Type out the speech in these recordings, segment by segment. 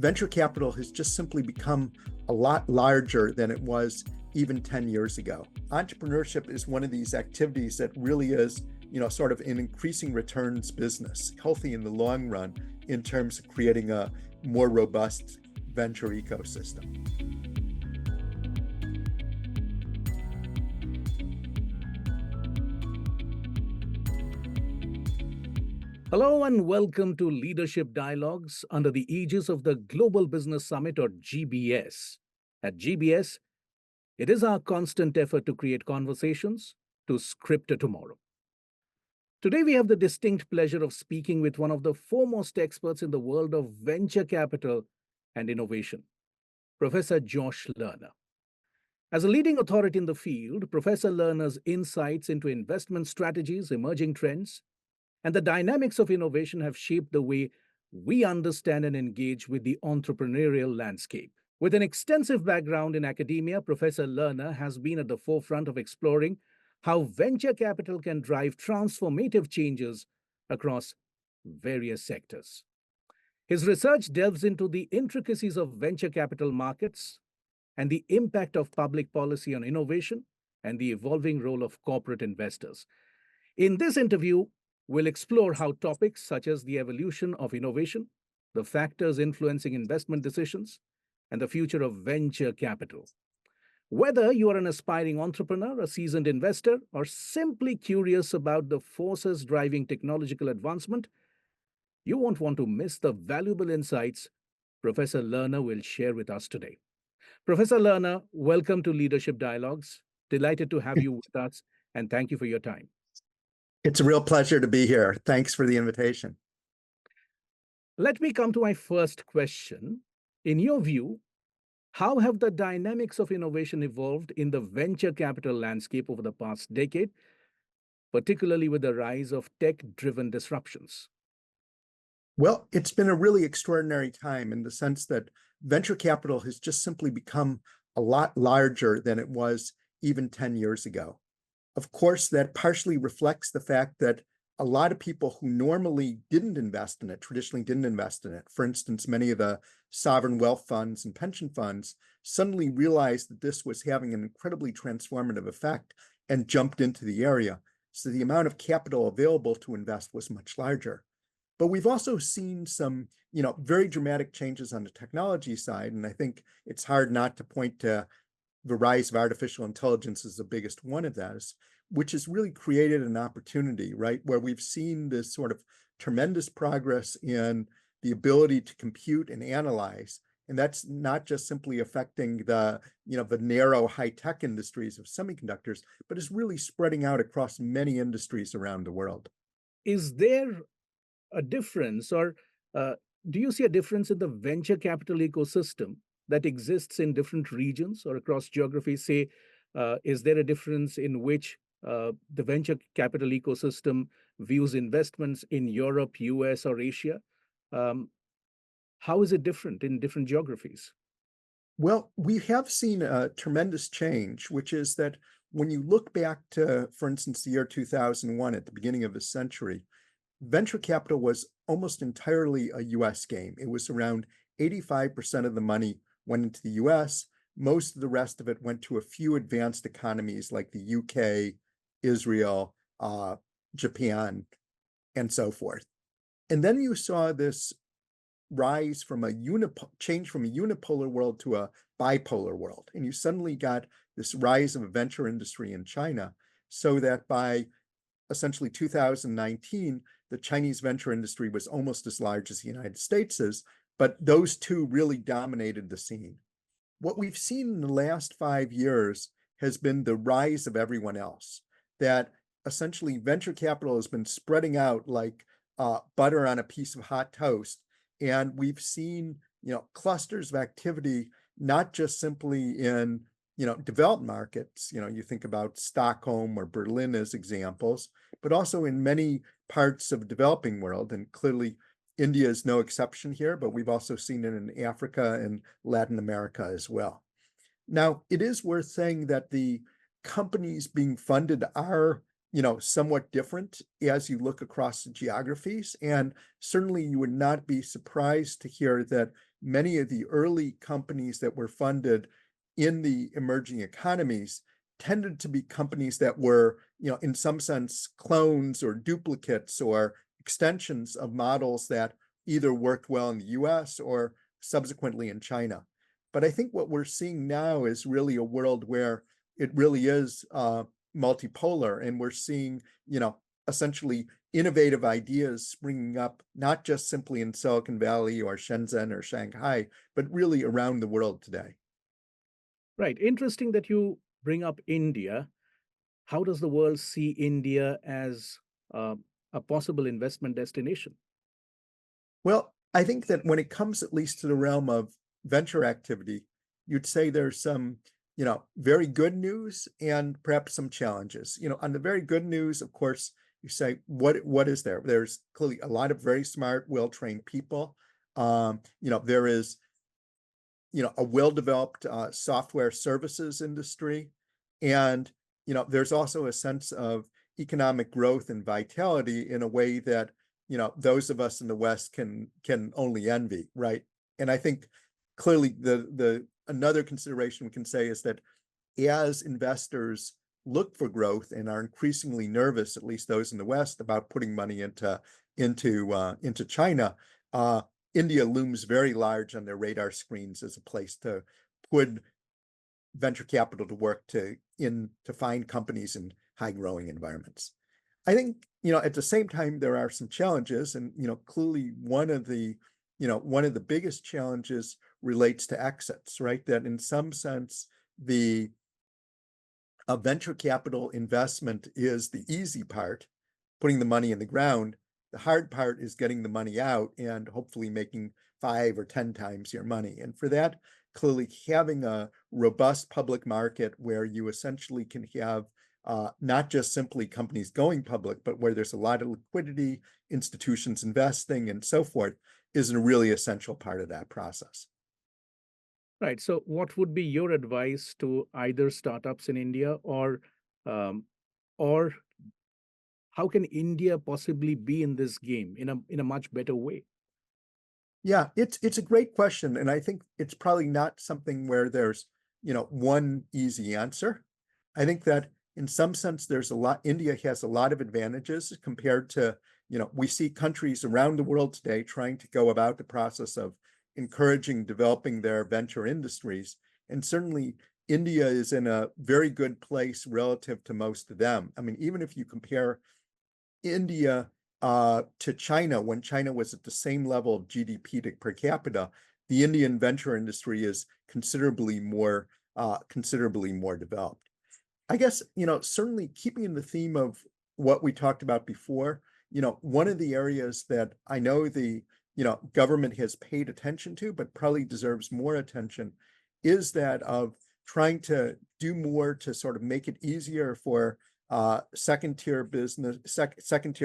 venture capital has just simply become a lot larger than it was even 10 years ago. Entrepreneurship is one of these activities that really is, sort of an increasing returns business, healthy in the long run in terms of creating a more robust venture ecosystem. Hello and welcome to Leadership Dialogues under the aegis of the Global Business Summit, or GBS. At GBS, it is our constant effort to create conversations to script a tomorrow. Today, we have the distinct pleasure of speaking with one of the foremost experts in the world of venture capital and innovation, Professor Josh Lerner. As a leading authority in the field, Professor Lerner's insights into investment strategies, emerging trends, and the dynamics of innovation have shaped the way we understand and engage with the entrepreneurial landscape. With an extensive background in academia, Professor Lerner has been at the forefront of exploring how venture capital can drive transformative changes across various sectors. His research delves into the intricacies of venture capital markets and the impact of public policy on innovation and the evolving role of corporate investors. In this interview, we'll explore how topics such as the evolution of innovation, the factors influencing investment decisions, and the future of venture capital. Whether you are an aspiring entrepreneur, a seasoned investor, or simply curious about the forces driving technological advancement, you won't want to miss the valuable insights Professor Lerner will share with us today. Professor Lerner, welcome to Leadership Dialogues. Delighted to have you with us, and thank you for your time. It's a real pleasure to be here. Thanks for the invitation. Let me come to my first question. In your view, how have the dynamics of innovation evolved in the venture capital landscape over the past decade, particularly with the rise of tech-driven disruptions? Well, it's been a really extraordinary time in the sense that venture capital has just simply become a lot larger than it was even 10 years ago. Of course, that partially reflects the fact that a lot of people who normally didn't invest in it, traditionally didn't invest in it, for instance, many of the sovereign wealth funds and pension funds suddenly realized that this was having an incredibly transformative effect and jumped into the area. So the amount of capital available to invest was much larger. But we've also seen some, very dramatic changes on the technology side. And I think it's hard not to point to the rise of artificial intelligence is the biggest one of those, which has really created an opportunity, right, where we've seen this sort of tremendous progress in the ability to compute and analyze. And that's not just simply affecting the narrow high-tech industries of semiconductors, but is really spreading out across many industries around the world. Is there a difference, or do you see a difference in the venture capital ecosystem that exists in different regions or across geographies? Say, is there a difference in which the venture capital ecosystem views investments in Europe, US, or Asia? How is it different in different geographies? Well, we have seen a tremendous change, which is that when you look back to, for instance, the year 2001, at the beginning of the century, venture capital was almost entirely a US game. It was around 85% of the money went into the US. Most of the rest of it went to a few advanced economies like the UK, Israel, Japan, and so forth. And then you saw this rise from change from a unipolar world to a bipolar world. And you suddenly got this rise of a venture industry in China, so that by essentially 2019, the Chinese venture industry was almost as large as the United States is, but those two really dominated the scene. What we've seen in the last 5 years has been the rise of everyone else, that essentially venture capital has been spreading out like butter on a piece of hot toast. And we've seen, clusters of activity, not just simply in, developed markets, you think about Stockholm or Berlin as examples, but also in many parts of the developing world. And clearly India is no exception here, but we've also seen it in Africa and Latin America as well. Now, it is worth saying that the companies being funded are, somewhat different as you look across the geographies. And certainly you would not be surprised to hear that, many of the early companies that were funded in the emerging economies tended to be companies that were, in some sense, clones or duplicates or extensions of models that either worked well in the US or subsequently in China. But I think what we're seeing now is really a world where it really is multipolar, and we're seeing, essentially innovative ideas springing up, not just simply in Silicon Valley or Shenzhen or Shanghai, but really around the world today. Right. Interesting that you bring up India. How does the world see India as uh, a possible investment destination? Well, I think that when it comes at least to the realm of venture activity, you'd say there's some, very good news and perhaps some challenges. On the very good news, of course, you say, what is there? There's clearly a lot of very smart, well-trained people. There is, a well-developed software services industry. And, there's also a sense of economic growth and vitality in a way that, those of us in the West can only envy, right? And I think clearly the another consideration we can say is that as investors look for growth and are increasingly nervous, at least those in the West, about putting money into China, uh, India looms very large on their radar screens as a place to put venture capital to work to find companies in high growing environments. I think, at the same time, there are some challenges, and, clearly one of the biggest challenges relates to exits, right? That in some sense, the venture capital investment is the easy part, putting the money in the ground. The hard part is getting the money out and hopefully making 5 or 10 times your money. And for that, clearly having a robust public market where you essentially can have not just simply companies going public, but where there's a lot of liquidity, institutions investing, and so forth, is a really essential part of that process. Right. So, what would be your advice to either startups in India um, or how can India possibly be in this game in a much better way? Yeah, it's a great question, and I think it's probably not something where there's, one easy answer. I think that in some sense there's a lot India has a lot of advantages compared to, we see countries around the world today trying to go about the process of encouraging developing their venture industries. And certainly India is in a very good place relative to most of them. I mean, even if you compare India to China, when China was at the same level of GDP to per capita, the Indian venture industry is considerably more developed. I guess, certainly keeping in the theme of what we talked about before, one of the areas that I know the, government has paid attention to, but probably deserves more attention, is that of trying to do more to sort of make it easier for second tier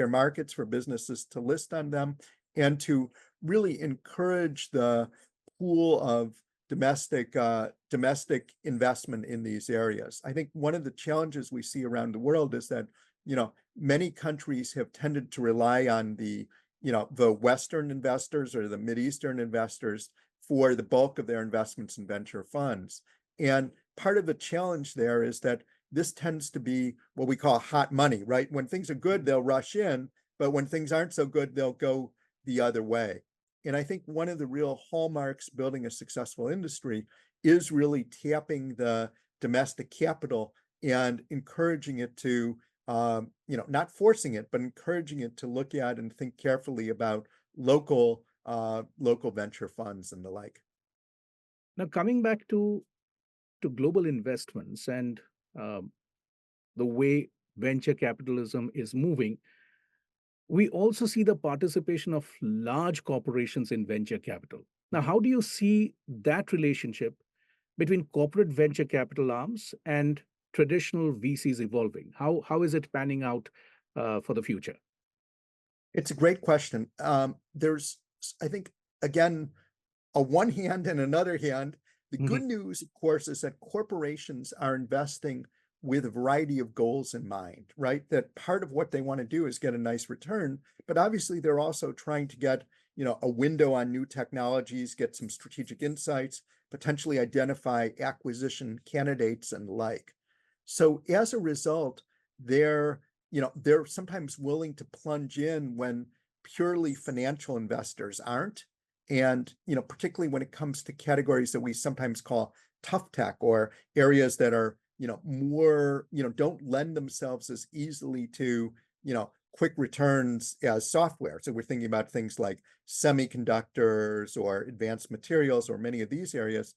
markets for businesses to list on them, and to really encourage the pool of domestic investment in these areas. I think one of the challenges we see around the world is that, many countries have tended to rely on the Western investors or the Mideastern investors for the bulk of their investments in venture funds. And part of the challenge there is that this tends to be what we call hot money, right? When things are good, they'll rush in, but when things aren't so good, they'll go the other way. And I think one of the real hallmarks building a successful industry is really tapping the domestic capital and encouraging it to, not forcing it, but encouraging it to look at and think carefully about local venture funds and the like. Now, coming back to global investments and um, the way venture capitalism is moving, we also see the participation of large corporations in venture capital. Now, how do you see that relationship between corporate venture capital arms and traditional VCs evolving? How is it panning out for the future? It's a great question. There's, I think, again, a one hand and another hand. The good Mhm. news, of course, is that corporations are investing with a variety of goals in mind, right? That part of what they want to do is get a nice return, but obviously they're also trying to get, a window on new technologies, get some strategic insights, potentially identify acquisition candidates and the like. So as a result, they're sometimes willing to plunge in when purely financial investors aren't. And, particularly when it comes to categories that we sometimes call tough tech, or areas that are, more, don't lend themselves as easily to, quick returns as software. So we're thinking about things like semiconductors or advanced materials, or many of these areas.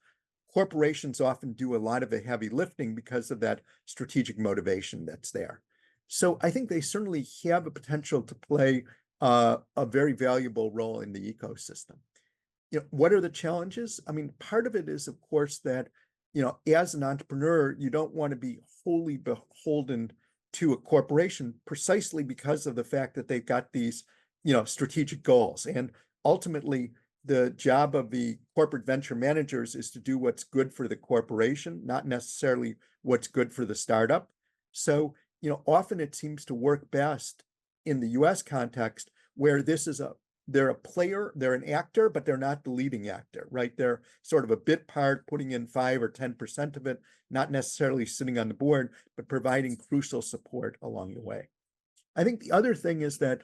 Corporations often do a lot of the heavy lifting because of that strategic motivation that's there. So I think they certainly have a potential to play a very valuable role in the ecosystem. What are the challenges? I mean, part of it is, of course, that, as an entrepreneur, you don't want to be wholly beholden to a corporation, precisely because of the fact that they've got these, strategic goals. And ultimately, the job of the corporate venture managers is to do what's good for the corporation, not necessarily what's good for the startup. So, often it seems to work best in the US context, where they're a player, they're an actor, but they're not the leading actor, right? They're sort of a bit part, putting in 5 or 10% of it, not necessarily sitting on the board, but providing crucial support along the way. I think the other thing is that,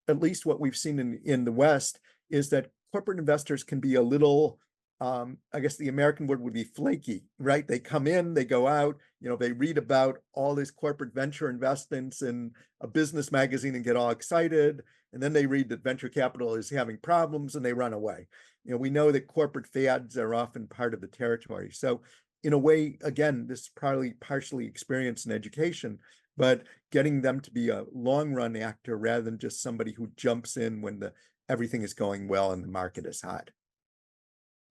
at least what we've seen in the West, is that corporate investors can be a little, I guess the American word would be flaky, right? They come in, they go out, they read about all these corporate venture investments in a business magazine and get all excited. And then they read that venture capital is having problems and they run away. We know that corporate fads are often part of the territory. So in a way, again, this is probably partially experience and education, but getting them to be a long run actor rather than just somebody who jumps in when everything is going well and the market is hot.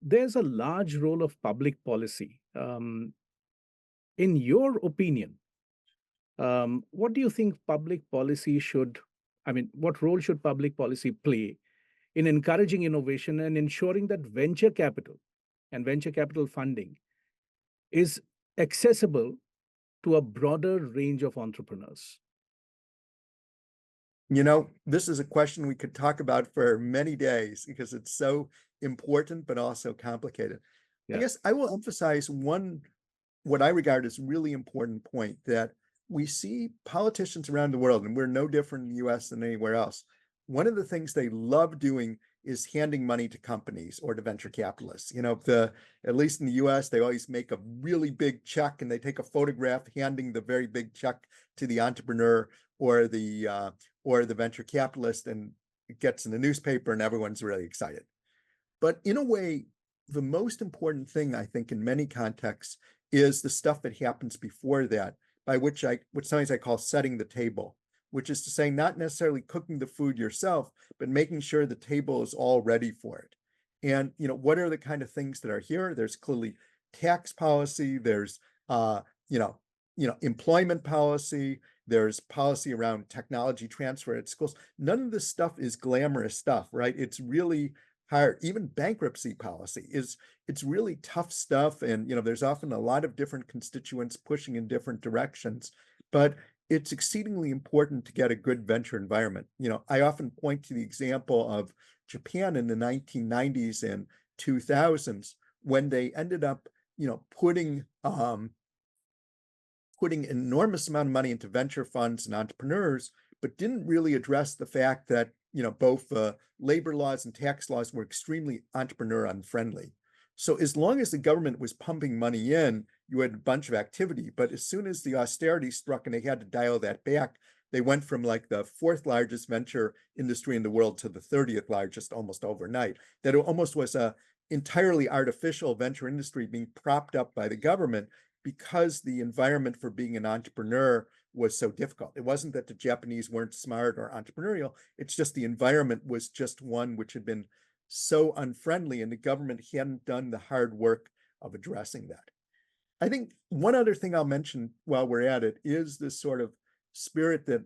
There's a large role of public policy. In your opinion, what do you think public policy should, I mean, what role should public policy play in encouraging innovation and ensuring that venture capital and venture capital funding is accessible to a broader range of entrepreneurs? This is a question we could talk about for many days because it's so important, but also complicated. I Yeah. guess I will emphasize what I regard as really important point, that we see politicians around the world, and we're no different in the US than anywhere else. One of the things they love doing is handing money to companies or to venture capitalists. At least in the US, they always make a really big check and they take a photograph handing the very big check to the entrepreneur or the venture capitalist, and it gets in the newspaper and everyone's really excited. But in a way, the most important thing, I think, in many contexts is the stuff that happens before that, by which sometimes I call setting the table, which is to say, not necessarily cooking the food yourself, but making sure the table is all ready for it. And, what are the kind of things that are here? There's clearly tax policy, there's, employment policy, there's policy around technology transfer at schools. None of this stuff is glamorous stuff, right? It's really hard. Even bankruptcy policy it's really tough stuff. And, there's often a lot of different constituents pushing in different directions, but it's exceedingly important to get a good venture environment. I often point to the example of Japan in the 1990s and 2000s, when they ended up, putting an enormous amount of money into venture funds and entrepreneurs, but didn't really address the fact that, both labor laws and tax laws were extremely entrepreneur unfriendly. So as long as the government was pumping money in, you had a bunch of activity. But as soon as the austerity struck and they had to dial that back, they went from like the 4th largest venture industry in the world to the 30th largest almost overnight. That it almost was a entirely artificial venture industry being propped up by the government, because the environment for being an entrepreneur was so difficult. It wasn't that the Japanese weren't smart or entrepreneurial. It's just the environment was just one which had been so unfriendly, and the government hadn't done the hard work of addressing that. I think one other thing I'll mention while we're at it is this sort of spirit that,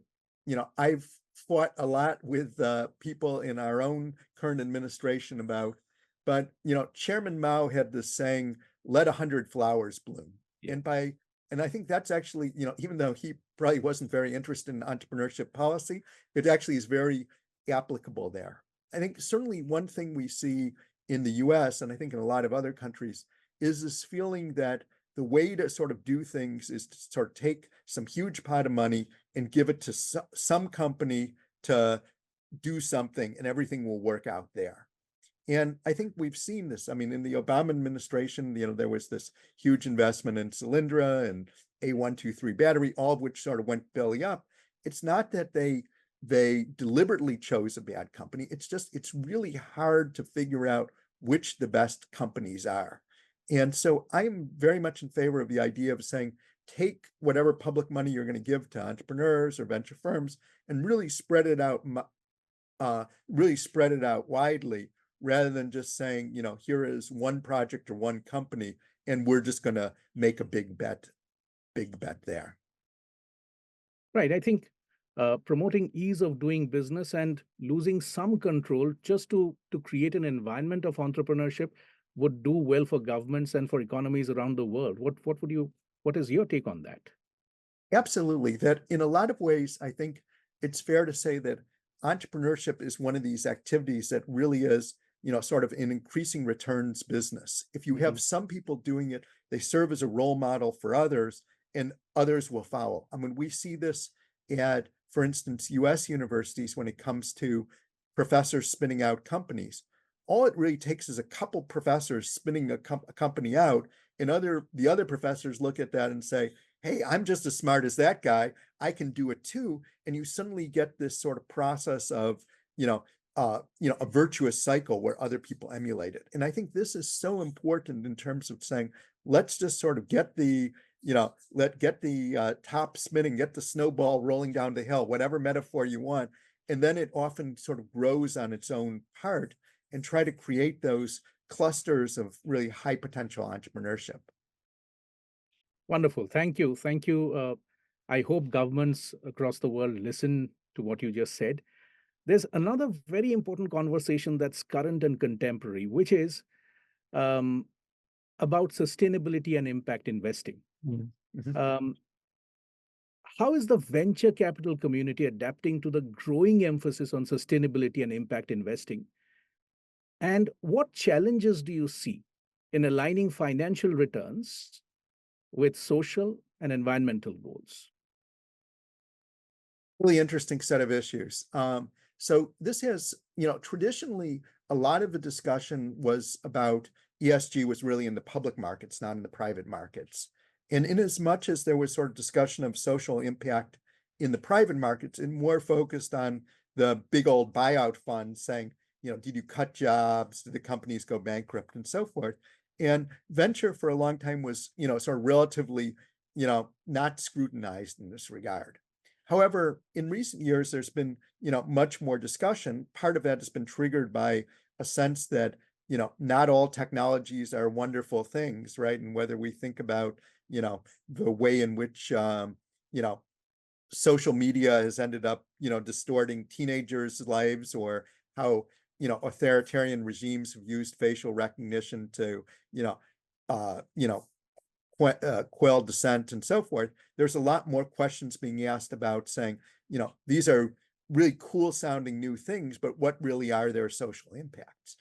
I've fought a lot with people in our own current administration about, but, Chairman Mao had this saying, let 100 flowers bloom. Yeah. And I think that's actually, even though he probably wasn't very interested in entrepreneurship policy, it actually is very applicable there. I think certainly one thing we see in the US, and I think in a lot of other countries, is this feeling that the way to sort of do things is to sort of take some huge pot of money and give it to some company to do something and everything will work out there. And I think we've seen this. I mean, in the Obama administration, there was this huge investment in Solyndra and A123 battery, all of which sort of went belly up. It's not that they deliberately chose a bad company. It's just it's really hard to figure out which the best companies are. And so I'm very much in favor of the idea of saying, take whatever public money you're going to give to entrepreneurs or venture firms and really spread it out, widely, rather than just saying, here is one project or one company, and we're just going to make a big bet there. Right. I think promoting ease of doing business and losing some control just to create an environment of entrepreneurship would do well for governments and for economies around the world. What is your take on that? Absolutely. That in a lot of ways, I think it's fair to say that entrepreneurship is one of these activities that really is, sort of an increasing returns business. If you have some people doing it, they serve as a role model for others, and others will follow. I mean, we see this at, for instance, US universities when it comes to professors spinning out companies. All it really takes is a couple professors spinning a company out, and the other professors look at that and say, hey, I'm just as smart as that guy. I can do it too. And you suddenly get this sort of process of, a virtuous cycle where other people emulate it. And I think this is so important in terms of saying, let's just sort of get the top spinning, get the snowball rolling down the hill, whatever metaphor you want. And then it often sort of grows on its own part, and try to create those clusters of really high potential entrepreneurship. Wonderful. Thank you. Thank you. I hope governments across the world listen to what you just said. There's another very important conversation that's current and contemporary, which is um, about sustainability and impact investing. Mhm. Um, how is the venture capital community adapting to the growing emphasis on sustainability and impact investing? And what challenges do you see in aligning financial returns with social and environmental goals? Really interesting set of issues. So this has, traditionally a lot of the discussion was about ESG was really in the public markets, not in the private markets. And in as much as there was sort of discussion of social impact in the private markets, and more focused on the big old buyout funds saying, did you cut jobs? Did the companies go bankrupt and so forth? And venture for a long time was, sort of relatively, not scrutinized in this regard. However, in recent years, there's been, much more discussion. Part of that has been triggered by a sense that, not all technologies are wonderful things, right? And whether we think about, the way in which, social media has ended up, distorting teenagers' lives, or how, authoritarian regimes have used facial recognition to, you know, uh, you know, quell dissent and so forth. There's a lot more questions being asked about saying, these are really cool sounding new things, but what really are their social impacts?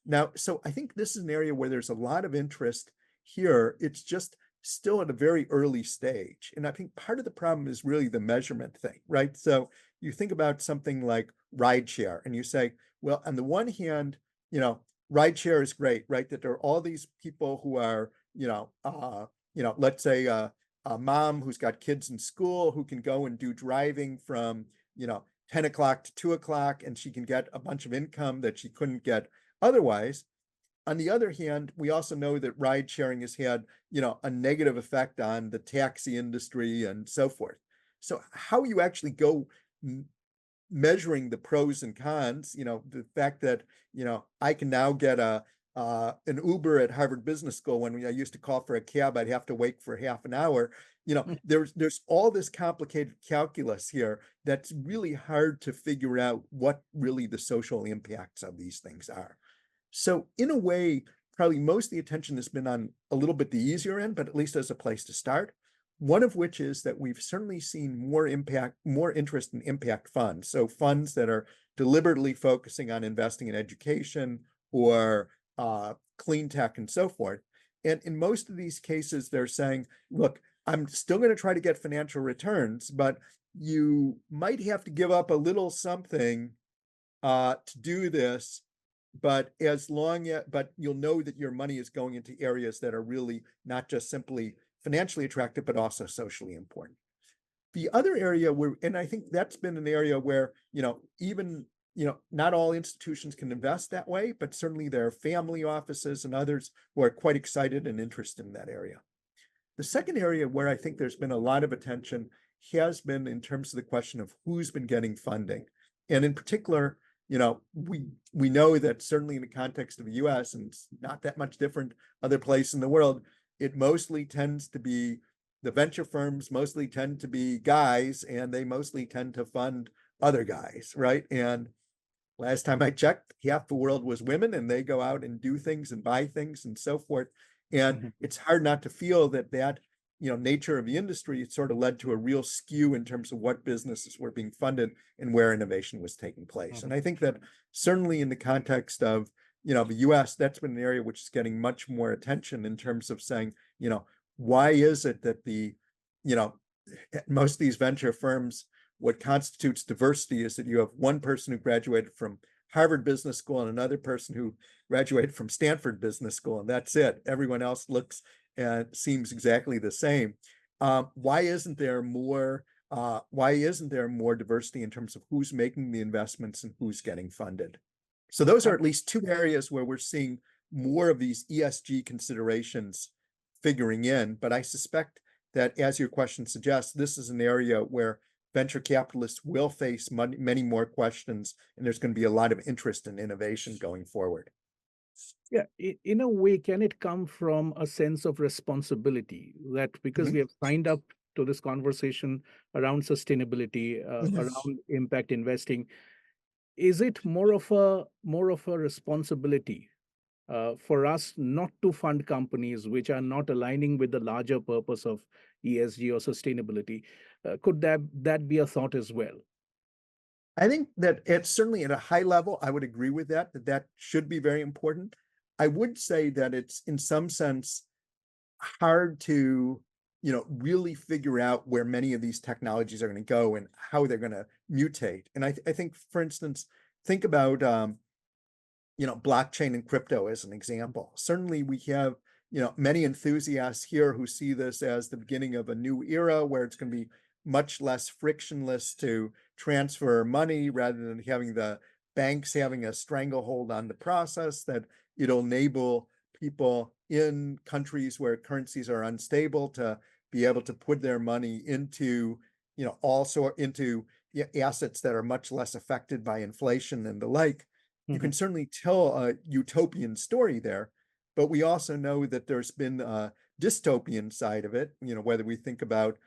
Now, so I think this is an area where there's a lot of interest here. It's just still at a very early stage. And I think part of the problem is really the measurement thing, right? So you think about something like rideshare and you say, well, on the one hand, rideshare is great, right? That there are all these people who are, let's say a mom who's got kids in school who can go and do driving from, 10 o'clock to 2 o'clock, and she can get a bunch of income that she couldn't get otherwise. On the other hand, we also know that ride sharing has had, a negative effect on the taxi industry and so forth. So how you actually go measuring the pros and cons, the fact that, I can now get an Uber at Harvard Business School. When I used to call for a cab, I'd have to wait for half an hour. There's all this complicated calculus here that's really hard to figure out what really the social impacts of these things are. So in a way, probably most of the attention has been on a little bit the easier end, but at least as a place to start. One of which is that we've certainly seen more interest in impact funds. So funds that are deliberately focusing on investing in education or clean tech and so forth. And in most of these cases, they're saying, look, I'm still going to try to get financial returns, but you might have to give up a little something to do this. But but you'll know that your money is going into areas that are really not just simply financially attractive, but also socially important. The other area and I think that's been an area where, even, not all institutions can invest that way, but certainly there are family offices and others who are quite excited and interested in that area. The second area where I think there's been a lot of attention has been in terms of the question of who's been getting funding. And in particular, we know that certainly in the context of the US, and it's not that much different other place in the world, it mostly tends to be the venture firms mostly tend to be guys, and they mostly tend to fund other guys, right? And last time I checked, half the world was women, and they go out and do things and buy things and so forth. And it's hard not to feel that nature of the industry, it sort of led to a real skew in terms of what businesses were being funded and where innovation was taking place. And I think that certainly in the context of, the US, that's been an area which is getting much more attention in terms of saying, why is it that most of these venture firms, what constitutes diversity is that you have one person who graduated from Harvard Business School and another person who graduated from Stanford Business School, and that's it. Everyone else looks and seems exactly the same. Why isn't there more diversity in terms of who's making the investments and who's getting funded? So those are at least two areas where we're seeing more of these ESG considerations figuring in. But I suspect that, as your question suggests, this is an area where venture capitalists will face many more questions, and there's going to be a lot of interest in innovation going forward. Yeah, in a way, can it come from a sense of responsibility that because we have signed up to this conversation around sustainability, around impact investing, is it more of a responsibility for us not to fund companies which are not aligning with the larger purpose of ESG or sustainability? Could that be a thought as well? I think that it's certainly at a high level, I would agree with that should be very important. I would say that it's in some sense hard to, really figure out where many of these technologies are going to go and how they're going to mutate. And I think, for instance, think about, blockchain and crypto as an example. Certainly we have, many enthusiasts here who see this as the beginning of a new era where it's going to be much less frictionless to transfer money rather than having the banks having a stranglehold on the process, that it'll enable people in countries where currencies are unstable to be able to put their money into, also into assets that are much less affected by inflation and the like. You can certainly tell a utopian story there, but we also know that there's been a dystopian side of it, whether we think about,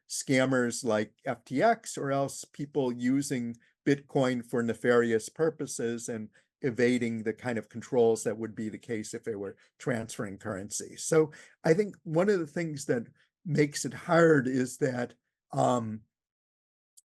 scammers like FTX or else people using Bitcoin for nefarious purposes and evading the kind of controls that would be the case if they were transferring currency. So I think one of the things that makes it hard is that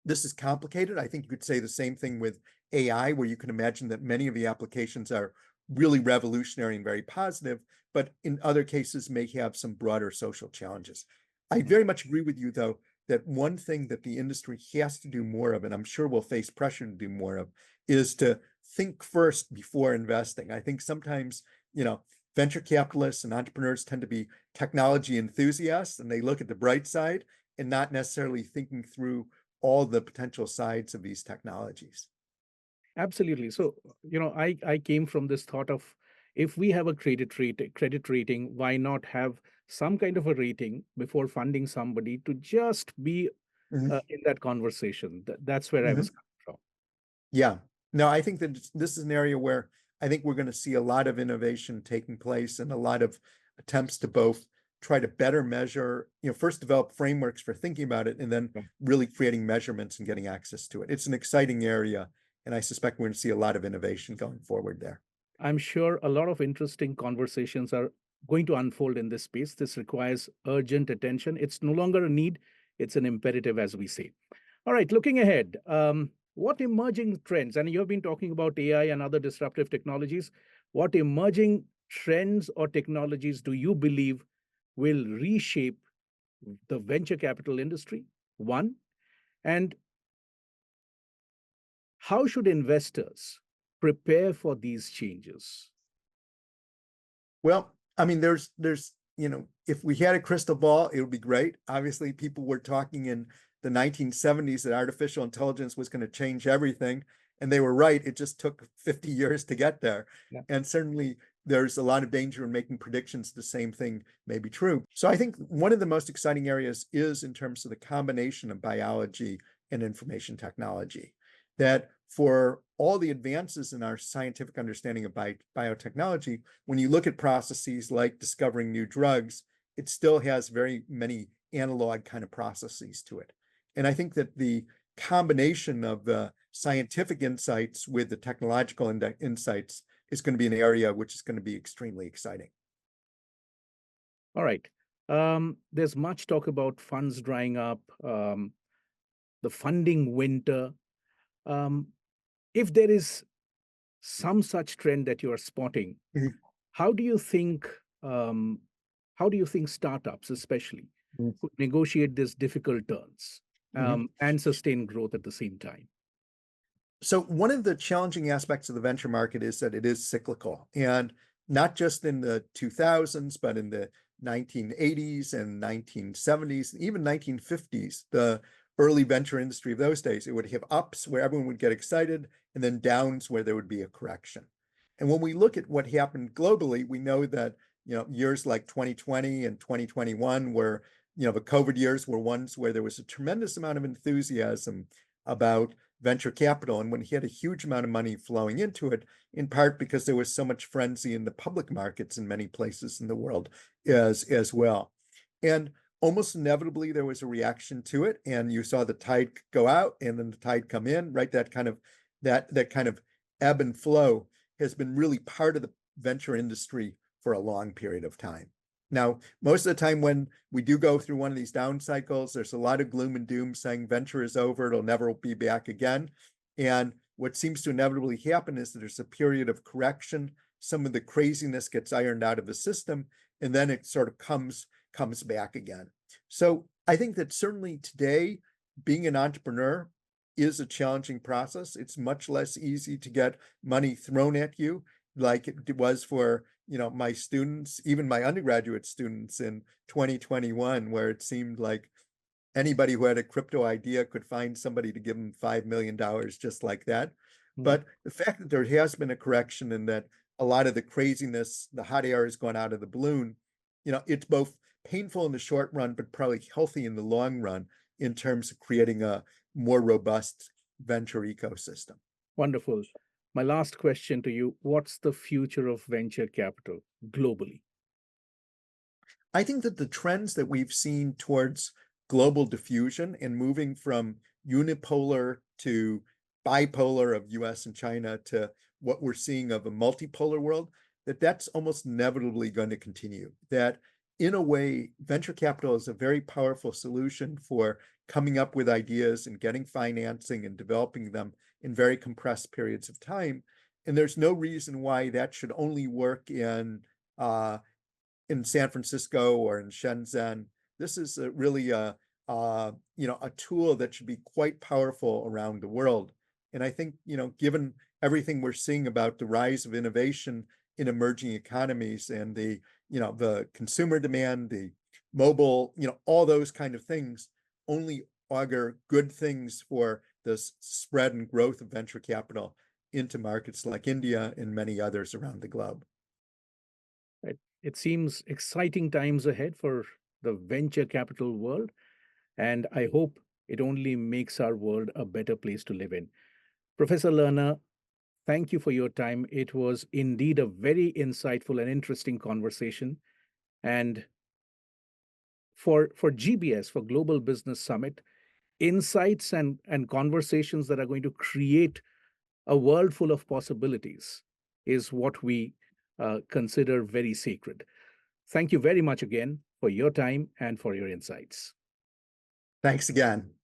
this is complicated. I think you could say the same thing with AI, where you can imagine that many of the applications are really revolutionary and very positive, but in other cases may have some broader social challenges. I very much agree with you, though, that one thing that the industry has to do more of, and I'm sure we'll face pressure to do more of, is to think first before investing. I think sometimes, venture capitalists and entrepreneurs tend to be technology enthusiasts, and they look at the bright side and not necessarily thinking through all the potential sides of these technologies. Absolutely. So, I came from this thought of, if we have a credit rating, why not have some kind of a rating before funding somebody to just be in that conversation? That's where I was coming from. Yeah. No, I think that this is an area where I think we're going to see a lot of innovation taking place and a lot of attempts to both try to better measure, first develop frameworks for thinking about it and then really creating measurements and getting access to it. It's an exciting area, and I suspect we're going to see a lot of innovation going forward there. I'm sure a lot of interesting conversations are going to unfold in this space. This requires urgent attention. It's no longer a need, it's an imperative, as we say. All right, looking ahead, what emerging trends, and you've been talking about AI and other disruptive technologies, what emerging trends or technologies do you believe will reshape the venture capital industry? One, and how should investors prepare for these changes? Well, I mean, if we had a crystal ball, it would be great. Obviously, people were talking in the 1970s that artificial intelligence was going to change everything, and they were right. It just took 50 years to get there. Yeah. And certainly there's a lot of danger in making predictions the same thing may be true. So I think one of the most exciting areas is in terms of the combination of biology and information technology. That for all the advances in our scientific understanding of biotechnology, when you look at processes like discovering new drugs, it still has very many analog kind of processes to it. And I think that the combination of the scientific insights with the technological insights is going to be an area which is going to be extremely exciting. All right. There's much talk about funds drying up, the funding winter. If there is some such trend that you are spotting, Mhm. how do you think startups, especially, Mhm. could negotiate these difficult turns and sustain growth at the same time? So one of the challenging aspects of the venture market is that it is cyclical, and not just in the 2000s, but in the 1980s and 1970s, even 1950s, the early venture industry of those days, it would have ups where everyone would get excited and then downs where there would be a correction. And when we look at what happened globally, we know that, years like 2020 and 2021 were, the COVID years were ones where there was a tremendous amount of enthusiasm about venture capital. And when he had a huge amount of money flowing into it, in part because there was so much frenzy in the public markets in many places in the world as well. And almost inevitably there was a reaction to it, and you saw the tide go out and then the tide come in, right? That kind of ebb and flow has been really part of the venture industry for a long period of time. Now, most of the time when we do go through one of these down cycles, there's a lot of gloom and doom saying venture is over, it'll never be back again. And what seems to inevitably happen is that there's a period of correction, some of the craziness gets ironed out of the system, and then it sort of comes back again. So I think that certainly today, being an entrepreneur is a challenging process. It's much less easy to get money thrown at you like it was for my students, even my undergraduate students in 2021, where it seemed like anybody who had a crypto idea could find somebody to give them $5 million just like that. But the fact that there has been a correction and that a lot of the craziness, the hot air has gone out of the balloon, it's both painful in the short run, but probably healthy in the long run in terms of creating a more robust venture ecosystem. Wonderful. My last question to you, what's the future of venture capital globally? I think that the trends that we've seen towards global diffusion and moving from unipolar to bipolar of US and China to what we're seeing of a multipolar world, that's almost inevitably going to continue. That in a way, venture capital is a very powerful solution for coming up with ideas and getting financing and developing them in very compressed periods of time. And there's no reason why that should only work in San Francisco or in Shenzhen. This is really a tool that should be quite powerful around the world. And I think, given everything we're seeing about the rise of innovation in emerging economies and the consumer demand, the mobile, all those kind of things only augur good things for the spread and growth of venture capital into markets like India and many others around the globe. It seems exciting times ahead for the venture capital world, and I hope it only makes our world a better place to live in. Professor Lerner, thank you for your time. It was indeed a very insightful and interesting conversation. And for GBS, for Global Business Summit, insights and conversations that are going to create a world full of possibilities is what we consider very sacred. Thank you very much again for your time and for your insights. Thanks again.